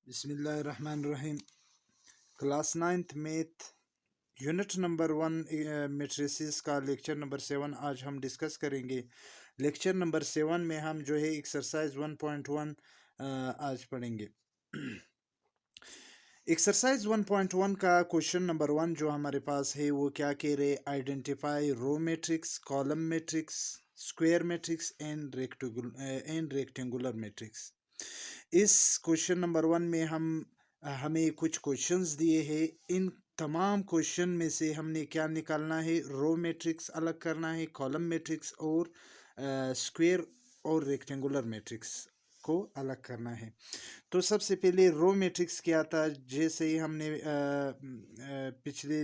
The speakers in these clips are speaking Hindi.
बिस्मिल्लाहिर्रहमानिर्रहीम। Class 9th math unit number 1 matrices का लेक्चर नंबर 7 आज हम डिस्कस करेंगे। लेक्चर नंबर 7 में हम जो है एक्सरसाइज 1.1 आज पढ़ेंगे। एक्सरसाइज 1.1 का क्वेश्चन नंबर 1 जो हमारे पास है वो क्या कह रहे, identify row matrix, column matrix, square matrix and rectangular matrix. इस क्वेश्चन नंबर 1 में हमें कुछ क्वेश्चंस दिए हैं। इन तमाम क्वेश्चन में से हमने क्या निकालना है, रो मैट्रिक्स अलग करना है, कॉलम मैट्रिक्स और स्क्वायर और रेक्टेंगुलर मैट्रिक्स को अलग करना है। तो सबसे पहले रो मैट्रिक्स क्या था, जैसे ही हमने पिछले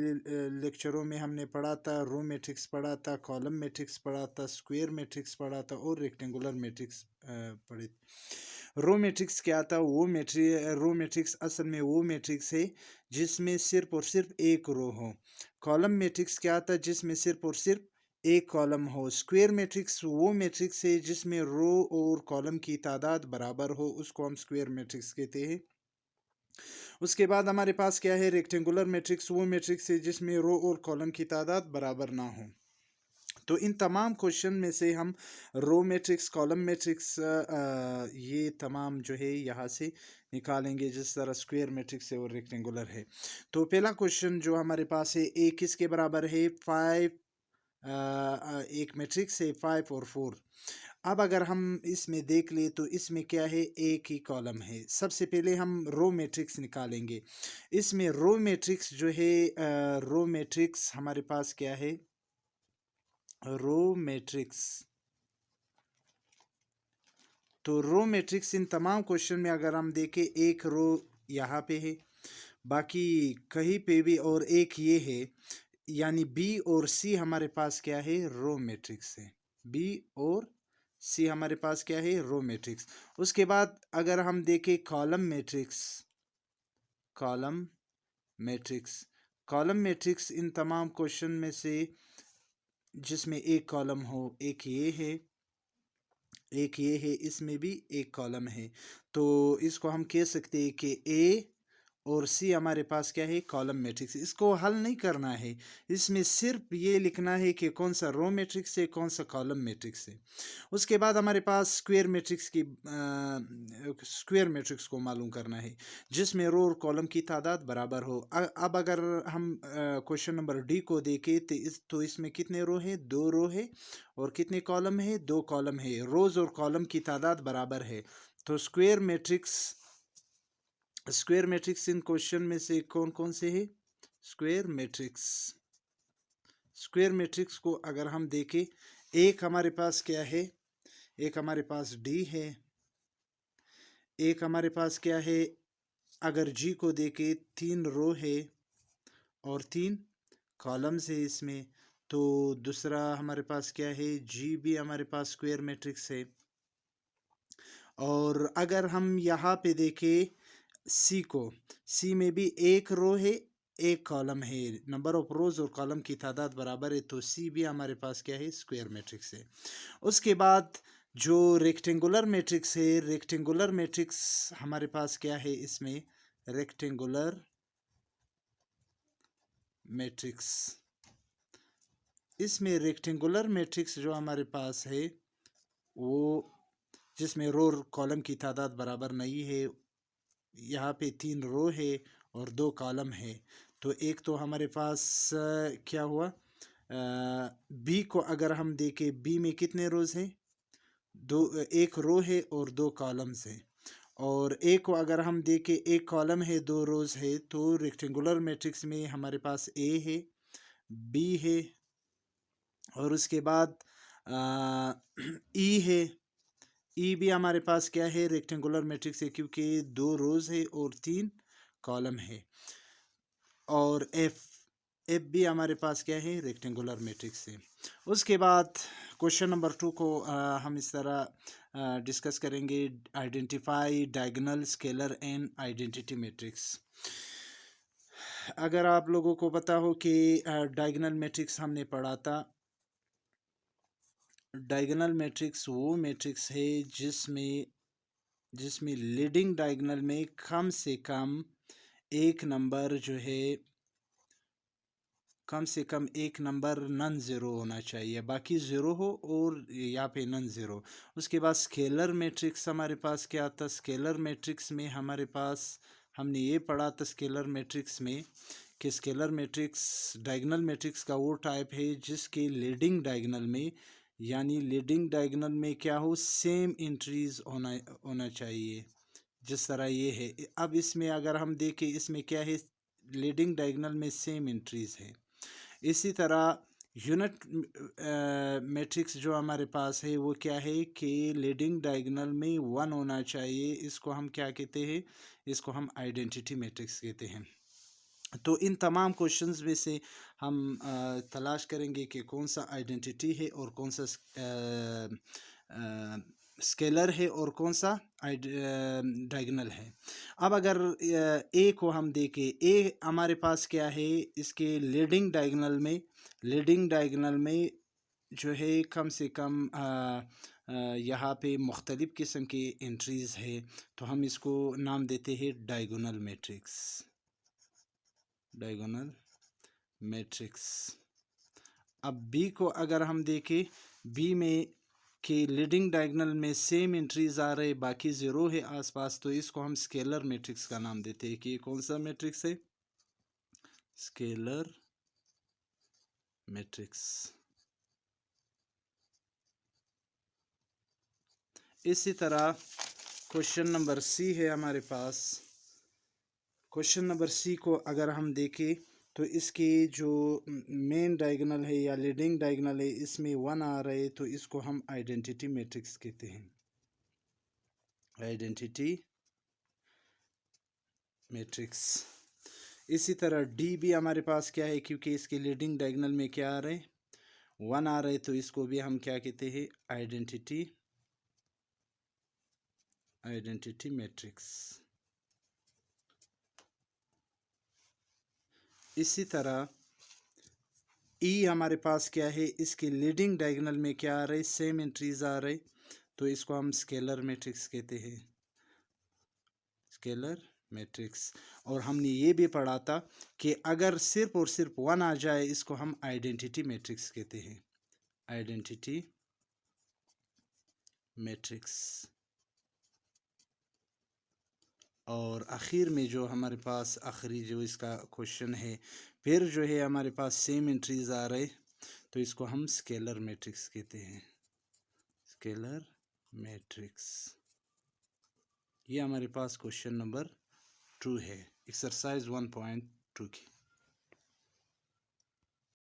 लेक्चरों में हमने पढ़ा था, रो मैट्रिक्स पढ़ा था, कॉलम मैट्रिक्स पढ़ा था, स्क्वायर मैट्रिक्स पढ़ा था और रेक्टेंगुलर मैट्रिक्स पढ़े। रो मैट्रिक्स क्या था, रो मैट्रिक्स असल में वो मैट्रिक्स है जिसमें सिर्फ और सिर्फ एक रो हो। कॉलम मैट्रिक्स क्या था, जिसमें सिर्फ और सिर्फ एक कॉलम हो। स्क्वायर मैट्रिक्स वो मैट्रिक्स है जिसमें रो और कॉलम की तादाद बराबर हो, उसको हम स्क्वायर मैट्रिक्स कहते हैं। उसके बाद हमारे पास क्या है, रेक्टेंगुलर मैट्रिक्स वो मैट्रिक्स है जिसमें रो और कॉलम की तादाद बराबर ना हो। तो इन तमाम क्वेश्चन में से हम रो मैट्रिक्स, कॉलम मैट्रिक्स ये तमाम जो है यहाँ से निकालेंगे, जिस तरह स्क्वायर मैट्रिक्स है और रेक्टेंगुलर है। तो पहला क्वेश्चन जो हमारे पास है, ए किसके बराबर है, 5, एक मैट्रिक्स है 5 और 4। अब अगर हम इसमें देख ले तो इसमें क्या है, एक ही कॉलम है। सबसे पहले हम रो मैट्रिक्स निकालेंगे। इसमें रो मैट्रिक्स जो है, रो मैट्रिक्स हमारे पास क्या है, रो मैट्रिक्स। तो रो मैट्रिक्स इन तमाम क्वेश्चन में अगर हम देखें, एक रो यहाँ पे है, बाकी कहीं पे भी और एक ये है, यानी बी और सी हमारे पास क्या है, रो मैट्रिक्स है। बी और सी हमारे पास क्या है, रो मैट्रिक्स। उसके बाद अगर हम देखें column matrix, column matrix, column matrix इन तमाम क्वेश्चन में से जिसमें एक कॉलम हो, एक ये है, एक ये है, इसमें भी एक कॉलम है। तो इसको हम कह सकते हैं कि ए और सी हमारे पास क्या है, कॉलम मैट्रिक्स। इसको हल नहीं करना है, इसमें सिर्फ ये लिखना है कि कौन सा रो मैट्रिक्स है, कौन सा कॉलम मैट्रिक्स है। उसके बाद हमारे पास स्क्वायर मैट्रिक्स की स्क्वायर मैट्रिक्स को मालूम करना है, जिसमें रो और कॉलम की तादाद बराबर हो। अब अगर हम क्वेश्चन नंबर डी को देखें तो इसमें कितने रो है, 2 रो है, और कितने कॉलम है, 2 कॉलम है। रोज और कॉलम की तादाद बराबर है। तो स्क्वायर मैट्रिक्स इन क्वेश्चन में से कौन कौन से है, स्क्वायर मैट्रिक्स। स्क्वायर मैट्रिक्स को अगर हम देखें, एक हमारे पास क्या है, एक हमारे पास डी है, एक हमारे पास क्या है, अगर जी को देखें 3 रो है और 3 कॉलम्स है इसमें। तो दूसरा हमारे पास क्या है, जी भी हमारे पास स्क्वायर मैट्रिक्स है। और अगर हम यहाँ पे देखें सी को, सी में भी एक रो है, एक कॉलम है, नंबर ऑफ रोज और कॉलम की तादाद बराबर है, तो सी भी हमारे पास क्या है, स्क्वायर मैट्रिक्स है। उसके बाद जो रेक्टेंगुलर मैट्रिक्स है, रेक्टेंगुलर मैट्रिक्स हमारे पास क्या है, इसमें रेक्टेंगुलर मैट्रिक्स, इसमें रेक्टेंगुलर मैट्रिक्स जो हमारे पास है वो जिसमें रो और कॉलम की तादाद बराबर नहीं है, यहाँ पे 3 रो है और 2 कॉलम है। तो एक तो हमारे पास क्या हुआ, बी को अगर हम देखें, बी में कितने रोज हैं, 2, एक रो है और 2 कॉलम्स है। और ए को अगर हम देखें, एक कॉलम है, 2 रोज है। तो रेक्टेंगुलर मैट्रिक्स में हमारे पास ए है, बी है, और उसके बाद ई है। ई भी हमारे पास क्या है, रेक्टेंगुलर मैट्रिक्स है, क्योंकि 2 रोज है और 3 कॉलम है। और एफ भी हमारे पास क्या है, रेक्टेंगुलर मैट्रिक्स है। उसके बाद क्वेश्चन नंबर 2 को हम इस तरह डिस्कस करेंगे, identify diagonal, scalar and identity matrix. अगर आप लोगों को पता हो कि डायगोनल मैट्रिक्स हमने पढ़ा था, डायगोनल मैट्रिक्स वो मैट्रिक्स है जिसमें जिसमें लीडिंग डायगोनल में कम से कम एक नंबर जो है, कम से कम एक नंबर नन ज़ीरो होना चाहिए, बाकी ज़ीरो हो और यहाँ पे नन ज़ीरो। उसके बाद स्केलर मैट्रिक्स हमारे पास क्या आता है? स्केलर मैट्रिक्स में हमारे पास हमने ये पढ़ा था स्केलर मैट्रिक्स में कि स्केलर मैट्रिक्स डायगोनल मैट्रिक्स का वो टाइप है जिसके लीडिंग डायगोनल में, यानी लीडिंग डायगोनल में क्या हो, सेम एंट्रीज होना चाहिए, जिस तरह ये है। अब इसमें अगर हम देखें, इसमें क्या है, लीडिंग डायगोनल में सेम एंट्रीज है। इसी तरह यूनिट मैट्रिक्स जो हमारे पास है वो क्या है कि लीडिंग डायगोनल में वन होना चाहिए। इसको हम क्या कहते हैं? इसको हम आइडेंटिटी मैट्रिक्स कहते हैं। तो इन तमाम क्वेश्चंस में से हम तलाश करेंगे कि कौन सा आइडेंटिटी है और कौन सा स्केलर है और कौन सा डायगोनल है। अब अगर ए को हम देखें, ए हमारे पास क्या है, इसके लीडिंग डायगोनल में जो है कम से कम यहाँ पे मुख्तलिफ़ किस्म की एंट्रीज़ है, तो हम इसको नाम देते हैं डायगोनल मैट्रिक्स। अब बी को अगर हम देखें, बी में कि लीडिंग डायगोनल में सेम एंट्रीज आ रहे, बाकी ज़ीरो है आसपास, तो इसको हम स्केलर मैट्रिक्स का नाम देते हैं कि ये कौन सा मैट्रिक्स है? Scalar matrix. इसी तरह क्वेश्चन नंबर सी है हमारे पास। क्वेश्चन नंबर सी को अगर हम देखें तो इसकी जो मेन डायगोनल है या लीडिंग डायगोनल है, इसमें वन आ रहे, तो इसको हम आइडेंटिटी मैट्रिक्स कहते हैं, आइडेंटिटी मैट्रिक्स। इसी तरह डी भी हमारे पास क्या है, क्योंकि इसके लीडिंग डायगोनल में क्या आ रहे, वन आ रहे, तो इसको भी हम क्या कहते हैं? Identity matrix. इसी तरह ई हमारे पास क्या है, इसकी लीडिंग डायगोनल में क्या आ रहे, सेम एंट्रीज आ रहे, तो इसको हम स्केलर मैट्रिक्स कहते हैं, स्केलर मैट्रिक्स। और हमने ये भी पढ़ा था कि अगर सिर्फ और सिर्फ वन आ जाए, इसको हम आइडेंटिटी मैट्रिक्स कहते हैं, आइडेंटिटी मैट्रिक्स। और आखिर में जो हमारे पास आखिरी जो इसका क्वेश्चन है, फिर जो है हमारे पास सेम एंट्रीज आ रहे, तो इसको हम स्केलर मैट्रिक्स कहते हैं, स्केलर मैट्रिक्स। ये हमारे पास क्वेश्चन नंबर 2 है, एक्सरसाइज 1.2 की।